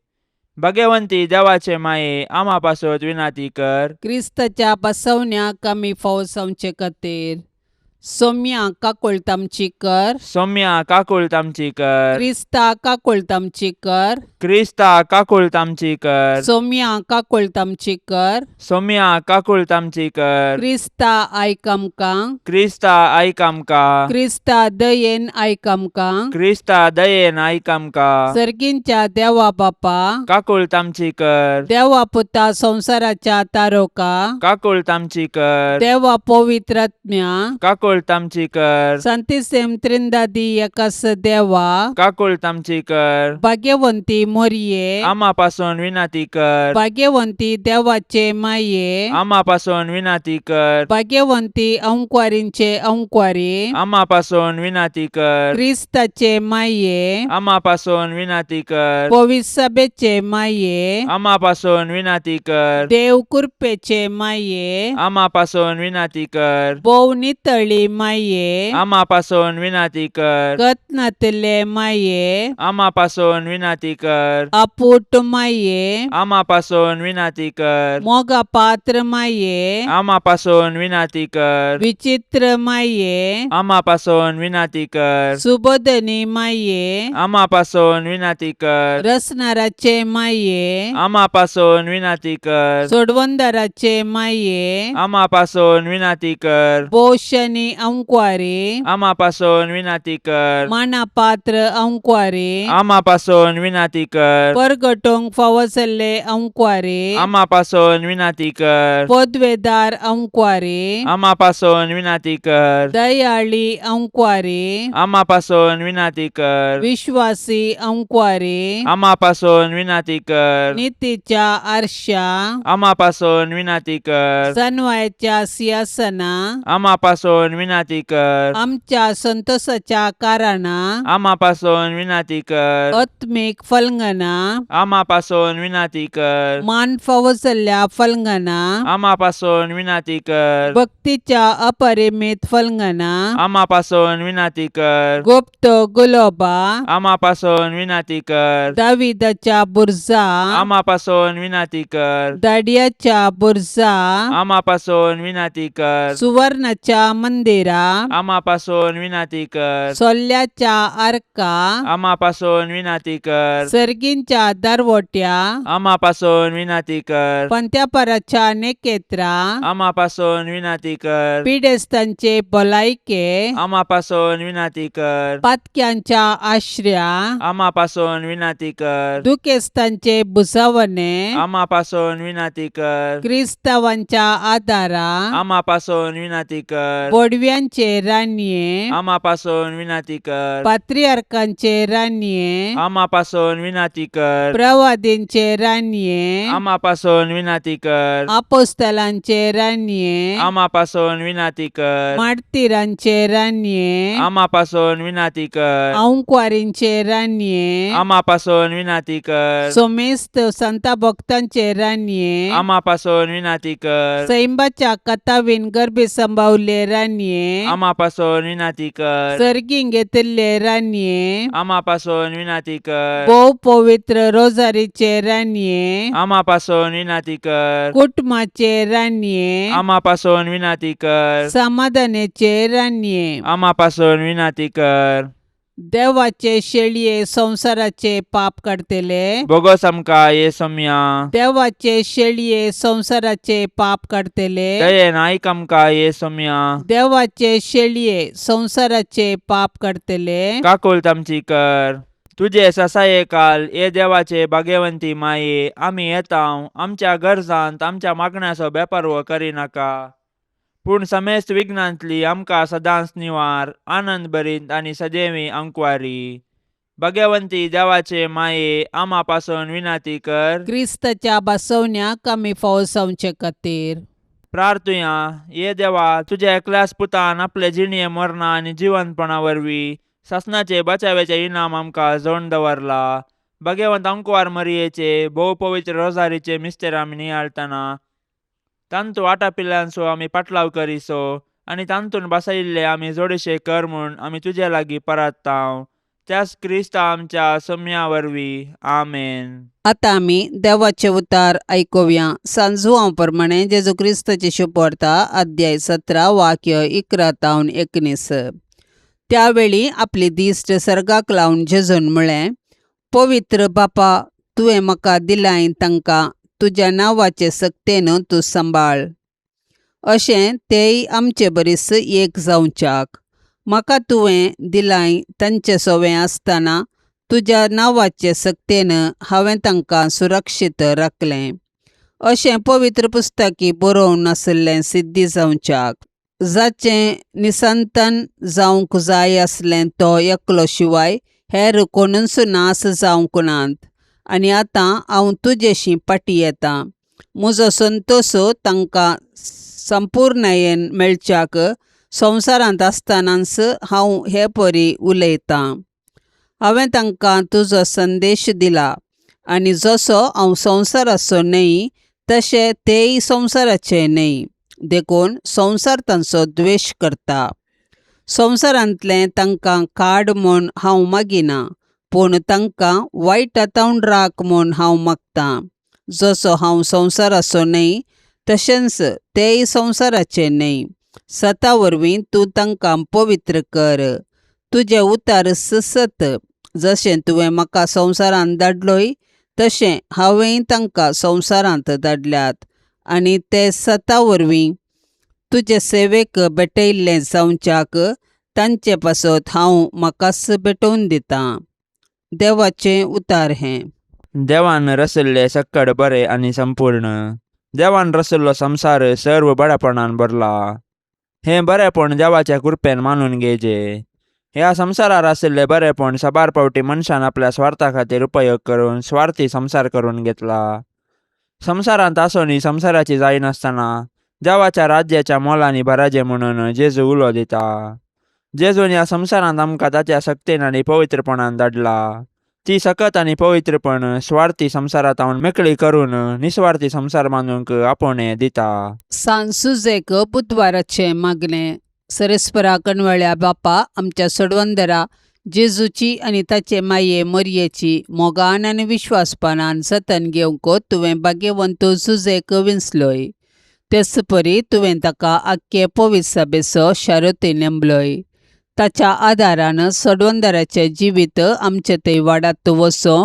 भगवंती देवाचे माये आम्हा पासत विनाती कर. क्रिस्ताच्या बसवण्याक आमी फावो जावचे खातीर सौम्या काकुळतामची कर. सौम्या काकुळ तामची कर. क्रिस्ता काकुळतामची कर. क्रिस्ता काकुळ तामची कर. सौम्या काकुळतामची कर. सौम्या काकुळ तामची कर. क्रिस्ता आयक आमकां. क्रिस्ता आयक आमकां. क्रिस्ता दयेन आयक आमकां. क्रिस्ता दयेन आयक आमकां. सर्गींच्या देवा बापा. काकुळ तामची कर. देवा पुता संसाराच्या तारोका. काकुळ तामची कर. देवा पवित्रात्म्या. काकुळ तामची कर. संतिसेम त्रिंदादी एकास देवा. काकुळ तामची कर. भाग्यवंती मोरये. आम्हा पासून विनाती कर. भाग्यवंती देवाचे माये. आम्हा पासून विनाती कर. भाग्यवंती अंकुवारींचे अंकुवारी. आम्हा पासून विनाती कर. क्रिस्ताचे माये. आम्हा पासून विनाती कर. पवित्र सभेचे माये. आम्हा पासून विनाती कर. देव कृपेचे माये. आम्हा पासून विनाती कर. बोव नितळी माये. आम्हा पासून विनाती कर. कतनातले माये. आम्हा पासून विनाती कर. अपूट माये. आम्हा पासून विनाती कर. मोगा पात्र माये. आम्हा पासून विनाती कर. विचित्र माये. आम्हा पासून विनाती कर. सुबोधनी माये. आम्हा पासून विनाती कर. रसनाराचे माये. आम्हा पासून विनाती कर. सोडवंदाराचे माये. आम्हा पासून विनाती कर. बोशनी अंकुवारी. आम्हा पासून विनाती कर. माना पात्र अंकुवारी. आम्हा पासून विनाती कर. परगटोंक फावसले अंकुवारी. आम्हा पासून विनाती कर. पदवेदार अंकुवारी. आम्हा पासून विनाती कर. दयाळी अंकुवारी. आम्हा पासून विनाती कर. विश्वासी अंकुवारी. आम्हा पासून विनाती कर. नीतीच्या आरशा. आम्हा पासून विनाती कर. सन्वयाच्या सिंहासना. आम्हा पासून विनाती कर. आमच्या संतोषाच्या कारणा. आम्हा पासून विनाती कर. आत्मिक फलंगना. आम्हा पासून विनाती कर. मान फावसल्या फलंगना. आम्हा पासून विनाती कर. भक्तीच्या अपरिमित फलंगना. आम्हा पासून विनाती कर. गुप्त गुलोबा. आम्हा पासून विनाती कर. दाविदाच्या बुरजा. आम्हा पासून विनाती कर. दाडियाच्या बुरजा. आम्हा पासून विनाती कर. सुवर्णाच्या मंदिरा. आम्हा पासून विनाती कर. सोल्ल्याच्या आर्का. आम्हा पासून विनाती कर. सर्गींच्या दरवट्या. आम्हा पासून विनाती कर. पंत्यापराच्या नेकेत्रा. आम्हा पासून विनाती कर. पिडेस्तांचे भलायके. आम्हा पासून विनाती कर. पातक्यांच्या आश्रया. आम्हा पासून विनाती कर. दुखेस्तांचे बुसावणे. आम्हा पासून विनाती कर. क्रिस्तावांच्या आदारा. आम्हा पासून विनाती कर. बोडव्यांचे रान्ये. आम्हा पासून विनाती कर. पात्रियार्कांचे रान्ये. आम्हा पासून विनाती कर. प्रवादींचे रान्ये. आम्हा पासून विनाती कर. आपोस्तलांचे रान्ये. आम्हा पासून विनाती कर. मार्तिरांचे रान्ये. आम्हा पासून विनाती कर. अंकुवारींचे रान्ये. आम्हा पासून विनाती कर. सोमेस्त संता भक्तांचे रान्ये. आम्हा पासून विनाती कर. सैंबाच्या कथावीन गर्भे संभावले रान्ये. आम्हा पासून विनाती कर. सर्गींग घेतले रान्ये. आम्हा पासून विनाती कर. बहु पवित्र रोजारीचे रान्ये. आम्हा पासून विनाती कर. कुटुंबाचे रान्ये. आम्हा पासून विनाती कर. समाधानाचे रान्ये. आम्हा पासून विनाती कर. देवाचे शेळये संसाराचे पाप काढतेले. बोगस आमकां ये सौम्या. देवाचे शेळये संसाराचे पाप काढतेले. दयेन आयक आमकां ये सौम्या. देवाचे शेळये संसाराचे पाप काढतेले. काकुळ तामची कर. तुझे ससाये काल ये देवाचे भाग्यवंती माये आमी येताव. आमच्या गरजांत आमच्या मागण्याचो बेपर्वो करिनाका. पूण समेस्त विघ्नांतली आमकां सदांच निवार. आनंद भरीत आनी सदैवी अंकुवारी. भाग्यवंती देवाचे माये आम्हा पासून विनाती कर. क्रिस्ताच्या बसवण्याक आमी फावो जावचे खातीर प्रार्थुया. ये देवा तुझ्या एकल्याच पुतान आपले जिणये मरणा आनी जिवंतपणा वरवीं सासणाचे बचावेचे इनाम आमकां जोडून दवरला. भाग्यवंत अंकुवार मरियेचे भोव पवित्र रोजारीचे मिस्तेर आमी नियाळतना तांतू वाटापिल्ल्यांचो आमी पाटलाव करिसो आनी तांतून बसयिल्ले आमी जोडशे कर म्हूण आमी तुजे लागीं परताव. त्याच क्रिस्त आमच्या सोम्या वरवीं. आमेन. आता आमी देवाचे उतार ऐकुया. सांजुवां प्रमाणे जेजू क्रिस्ताची शुभवार्ता अध्याय 17 वाक्य 11-19. त्यावेळी आपली दिश्ट सर्गाक लावन जेजून म्हळें, पवित्र बापा, तुवें म्हाका दिलाय तांकां तुज्या नांवाचे सक्तेन तूं सांबाळ. अशें तेय आमचे बरीस एक जावच्याक. म्हाका तुवें दिलाय तांचे सोवें आसतना तुज्या नांवाचे सक्तेन हांवें तांकां सुरक्षीत राखलें. अशें पवित्र पुस्तकी बरोवन आसलें सिद्धी जावच्याक. जाचें निसंतन जावंक जाय आसलें तो एकलो शिवाय हेर कोणूच नास जावंक नात. आनी आतां हांव तुजेशी पाटी येतां. म्हजो संतोश तांकां संपूर्णयेन मेळच्याक संवसारांत आसतनाच हांव हे परी उलयतां. हांवें तांकां तुजो संदेश दिला आनी जसो हांव संवसाराचो न्हय तशें तेय संवसाराचे न्हय. देखून संवसार तांचो द्वेश करता. संवसारांतलें तांकां काड म्हूण हांव मागिना, पूण तांकां वायटांतल्यान राख म्हूण हांव मागतां. जसो हांव संवसाराचो न्हय तशेंच तेय संवसाराचे न्हय. सता वरवीं तूं तांकां पवित्र कर. तुजें उतार सत. जशें तुवें म्हाका संवसारांत धाडलोय तशें हांवेंय तांकां संवसारांत धाडल्यात. आनी ते सता वरवीं तुजे सेवेक भेटयिल्ले जावच्याक तांचे पासत हांव म्हाकाच भेटोवन दितां. देवाचें उतार हें. देवान रचयल्ले सक्कड बरे आनी संपूर्ण. देवान रचयल्लो संवसार सर्व बऱ्यापणान भरला. हें बरेपण देवाच्या कृपेन मानून घेवचें. ह्या संवसारार आशिल्लें बरेपण साबार फावटी मनशान आपल्या स्वार्था खातीर उपयोग करून स्वार्थी संवसार करून घेतला. संवसारांत आसूनय संवसाराची जायनासतना देवाच्या राज्याच्या मोलांनी भराचें म्हणून जेजू उलो दिता. जेजून ह्या संवसारांत आमकां ताच्या सक्तीन आनी पवित्रपणान धाडला. ती सकत आनी पवित्रपण स्वार्थी संवसारांत मेकळी करून निस्वार्थी संवसार मानूंक आपोवणें दिता. सांजुजेक बुधवाराचें मागणें. सरस्परा कणवळ्या बापा, आमच्या सोडवंदरा जेजूची आनी ताचे माये मरयेची मोगान आनी विश्वासपणान जतन घेवंक तुवें भाग्यवंत जुजेक विंचलोय. तेच परी तुवें ताका आख्खे पवित्र सभेचो शारोती नेमलोय. ताच्या आदारान सोडवंदराचें जिवीत आमचे थंय वाडत वचो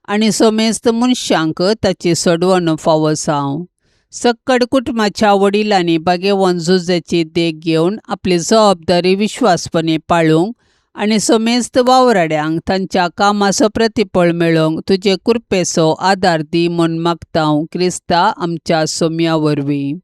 आनी सोमेस्त मनशांक ताची सोडवण फावो जावं. सक्कड कुटुंबाच्या वडिलांनी भाग्यवंत जुजेची देख घेवन आपली जबाबदारी विश्वासपणे पाळूंक आनी सोमेस्त वावराड्यांक तांच्या कामाचो प्रतिफळ मेळोवंक तुजे कृपेचो आदार दी म्हूण मागता क्रिस्ता आमच्या सोम्या वरवीं.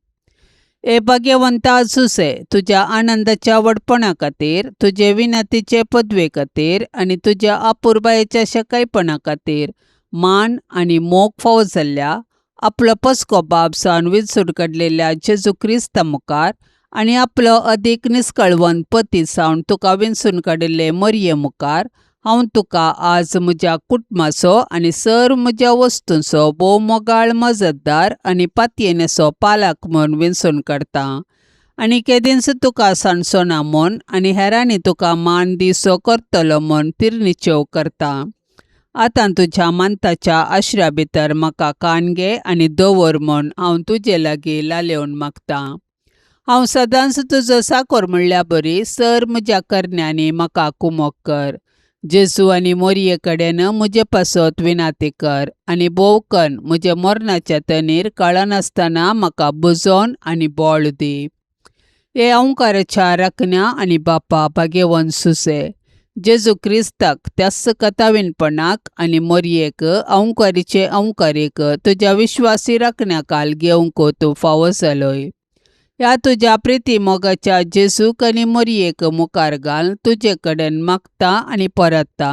ए भाग्यवंता जुजे, तुज्या आनंदाच्या वडपणा खातीर, तुजे विनतीचे पदवे खातीर आनी तुज्या अपुरबायेच्या शेकायपणा खातीर मान आनी मोग फावो जाल्ल्या आपलो पस्को बाब जावन विंचून काडलेल्या जेजू क्रिस्ता मुखार आनी आपलो अदीक निश्कळवंत पती जावन तुका विंचून काडिल्ले मरये मुखार हांव तुका आज म्हज्या कुटुंबाचो आनी सर म्हज्या वस्तूंचो भोव मोगाळ मजतदार आनी पातयेनेचो पालक म्हूण विंचून काडटां. आनी केदींच तुका सांडचो म्हूण आनी हेरांनी तुका मान दिसो करतलो म्हूण तिरनिचेव करता. आतां तुज्या मानताच्या आश्र्या भितर म्हाका कान घे आनी दवर म्हूण हांव तुजे लागीं लालेवन मागतां. हांव सदांच तुजो साकोर म्हणल्या बरी सर म्हज्या करण्यांनी म्हाका कुमोग कर. जेजू आनी मोरये कडेन म्हजे पासत विनाती कर आनी भोवकन म्हजे मरणाच्या तनीर कळनासतना म्हाका बुजोवन आनी बोळ दी. हे अवंकाराच्या राखण्या आनी बापा भाग्यवंत सुसे, जेजू क्रिस्ताक त्याच कथावीणपणाक आनी मरयेक अवंकारीचे अवंकारीक तुज्या विश्वासी राखण्या काल घेवंक तूं फावो जालोय. ह्या तुज्या प्रिती मोगाच्या जेजूक आनी मरयेक मुखार घाल तुजे कडेन मागता आनी परतता.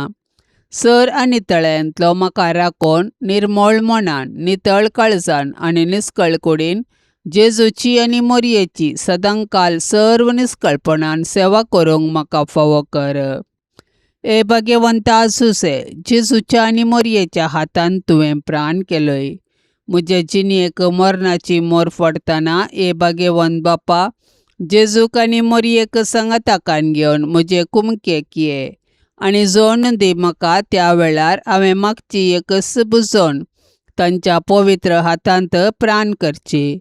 सर आनी तळ्यांतलो म्हाका राखोवन निर्मळ मनान, नितळ काळजान आनी निश्कळ कुडीन जेजूची आनी मरयेची सदांकाल सर्व निश्कळपणान सेवा करूंक म्हाका फावो कर. ए भाग्यवंता जुसे, जेजूच्या आनी मरयेच्या हातान तुवें प्राण केलोय. म्हज्या जिणेक मरणाची मोर फोडटना हे भाग्यवंत बापा जेजूक आनी मोरयेक सांगाताकान घेवन म्हजे कुमकेक ये आनी जोडून दी म्हाका त्या वेळार हांवें मागची एक बुजोवन तांच्या पवित्र हातांत प्राण करची.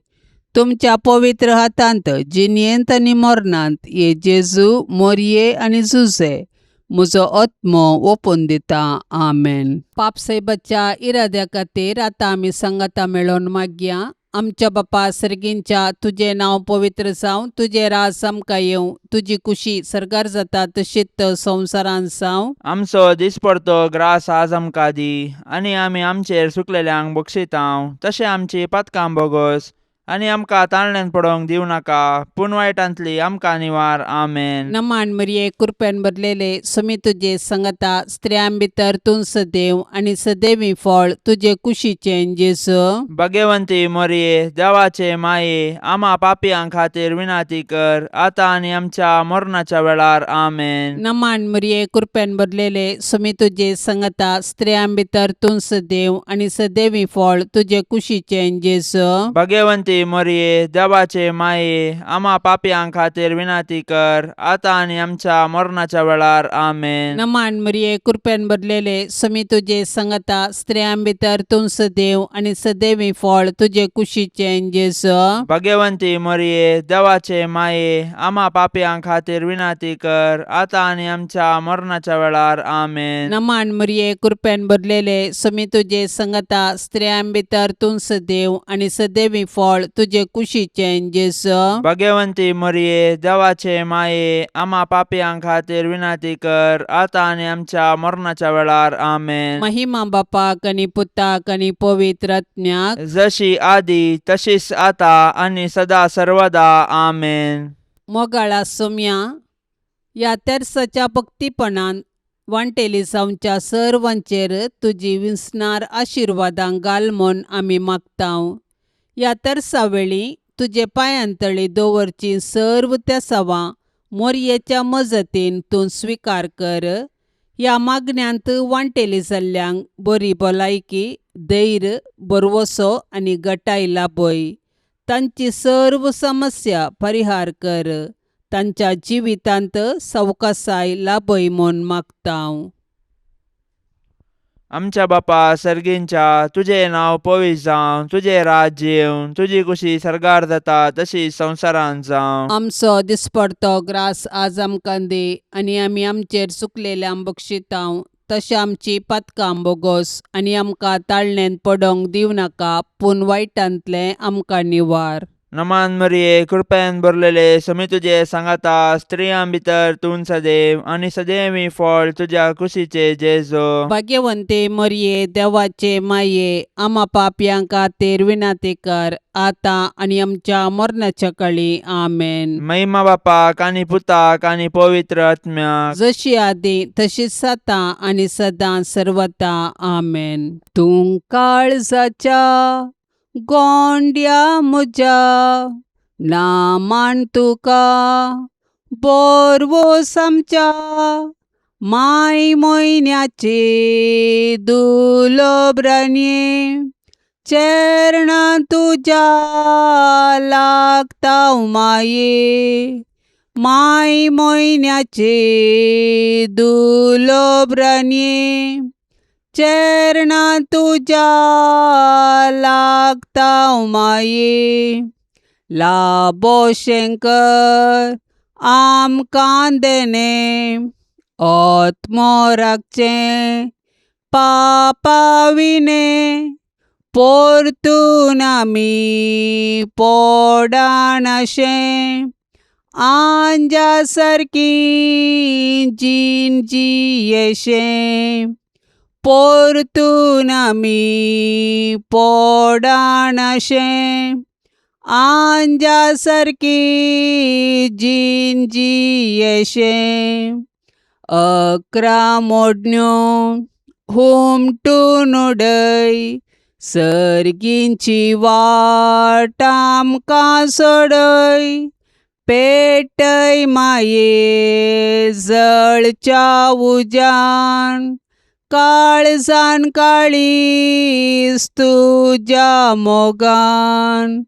तुमच्या पवित्र हातांत जिणेंत आनी मरणांत हे जेजू मोरये आनी जुजे म्हजो आत्मो ओपून दिता. आमेन. पापसाहेबाच्या इराद्या खातीर आतां आमी सांगाता मेळोन मागया. आमच्या बापा सर्गींच्या तुजें नांव पवित्र जावं, तुजें राज आमकां येवं, तुजी कुशी सरकार जाता तशीच संवसारांत जावं. आमचो दिसपडतो ग्रास आज आमकां दी, आनी आमी आमचेर सुकलेल्यांक बक्षितांव, तशें आमची पातकां बोगोस आनी आमकां ताळण्यांत पडोवंक दिवं नाका, पूण वायटांतली आमकां निवार. आमेन. नमान मरिये कृपेन भरलेले समी तुजे संगता स्त्रियां भितर तूं सदैव आनी सदैवी फळ तुजे कुशीचें जेजू. भाग्यवंती मोरये, देवाचे माये, आम्हा पापयां खातीर विनाती कर, आतां आनी आमच्या मरणाच्या वेळार. आमेन. नमान मरिये कृपेन भरलेले समी तुजे संगता स्त्रियां भितर तूं सदैव आनी सदैवी फळ तुजे कुशीचें जेजू. भाग्यवंती मोरये, देवाचे माये, आम्हा पापयां खातीर विनाती कर, आतां आनी आमच्या मरणाच्या वेळार. आमेन. नमान मरिये कृपेन भरलेले समी तुजे संगता स्त्रियां भितर तूं सदैव आनी सदैवी फळ तुजे कुशीचें जेजू. भाग्यवंती मोरये, देवाचे माये, आम्हा पापयां खातीर विनाती कर, आतां आनी आमच्या मरणाच्या वेळार. आमेन. नमान मरिये कृपेन भरलेले समी तुजे संगता स्त्रियां भितर तूं सदैव आनी सदैवी फळ तुजे कुशीचें जेजू. भाग्यवंती मोरये, देवाचे माये, आम्हा पापयां खातीर विनाती कर, आतां आनी आमच्या मरणाच्या वेळार. आमेन. महिमा बापाक आनी पुताक आनी पवित्र आत्म्याक, जशी आदी तशीच आतां आनी सदा सर्वदा. आमेन. मोगाळा सोम्या, ह्या तेर्साच्या भक्तीपणान वांटेली जावच्या सर्वांचेर तुजी विस्नार आशिर्वादां घाल म्हूण आमी मागतांव. ह्या तेर्सा वेळी तुजे पांयांतळी दवरची सर्व तेसावां मोरयेच्या मजतीन तूं स्विकार कर. ह्या मागण्यांत वांटेली जाल्ल्यांक बरी भलायकी, धैर्य, बरवसो आनी घटाय लाभय. तांची सर्व समस्या परिहार कर. तांच्या जिवितांत सवकासाय लाभय म्हूण मागतांव. आमच्या बापा सर्गींच्या तुजें नांव पवित्र जावं, तुजें राज्य येवं, तुजी कुशी सरकार जाता तशी संवसारांत जावं. आमचो दिसपडतो ग्रास आज आमकां दी, आनी आमी आमचेर चुकलेल्यांक बक्षितांव, तशें आमची पातकां बोगोस आनी आमकां ताळणेंत पडोवंक दिवं नाका, पूण वायटांतले आमकां निवार. नमान मरिये, कृपेन भरलेले समी तुजे सांगाता स्त्रियां भितर तूं सदैव आनी सदैवी फळ तुज्या कुशीचे जेजू. भाग्यवंते मरिये, देवाचे माये, आम्हा पापयां खातीर विनाती कर, आतां आनी आमच्या मरणाच्या काळी. आमेन. महिमा बापाक आनी पुताक आनी पवित्र आत्म्याक, जशी आदी तशीच आतां आनी सदां सर्वता. आमेन. तूं काळजाच्या गोंड्या म्हज्या नामान तुका बोरवोस आमच्या माय मोयन्याचे दुलोब्रान्ये चरणां तुज्या लागतांव माये. माय मोयन्याचे दुलोब्रान्ये चरणां तुज्या लागतांव माये. लाबो शेंकर आमकां देणे, आत्मो राखचें पापा विणे, परतून आमी पोडाण अशें आंजा सारकी जीण जियेशें. परतून आमी पोडाण अशें आंजा सारकी जीण जियेशें. 11 मोडण्यो हुमटून उडय, सर्गींची वाट आमकां सोडय. पेटय माये जळच्या उज्यान, काळजान काळीज तुझ्या मोगान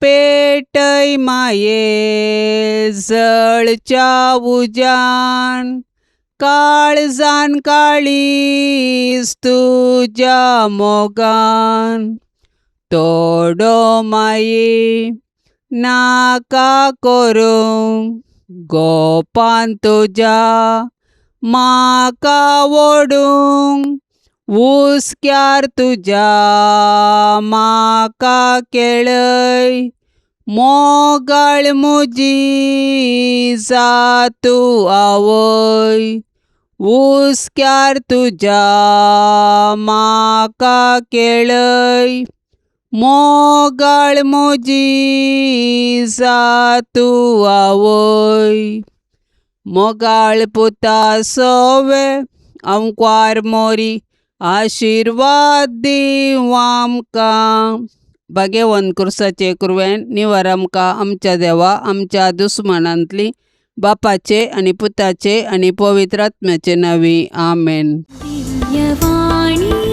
पेटय माये जळच्या उजान काळजान काळीज तुझ्या मोगान तोडो माये नाका करूंक गोपान तुझ्या माका ओडूंक उस्क्यार तुझ्या माका केळय मोगाळ मुजी जातू आवय उस्क्यार तुझ्या माका केळय मोगाळ मुजी जातू आवय मोगाळ पुता सोवे आमकां मोरी आशिर्वाद दिव आमकां भाग्यवन कुर्साचे कुरवेन निवार आमकां आमच्या देवा आमच्या दुस्मनांतली बापाचे आनी पुताचे आनी पवित्र आत्म्याचे नांवी आमेन. दिव्यवाणी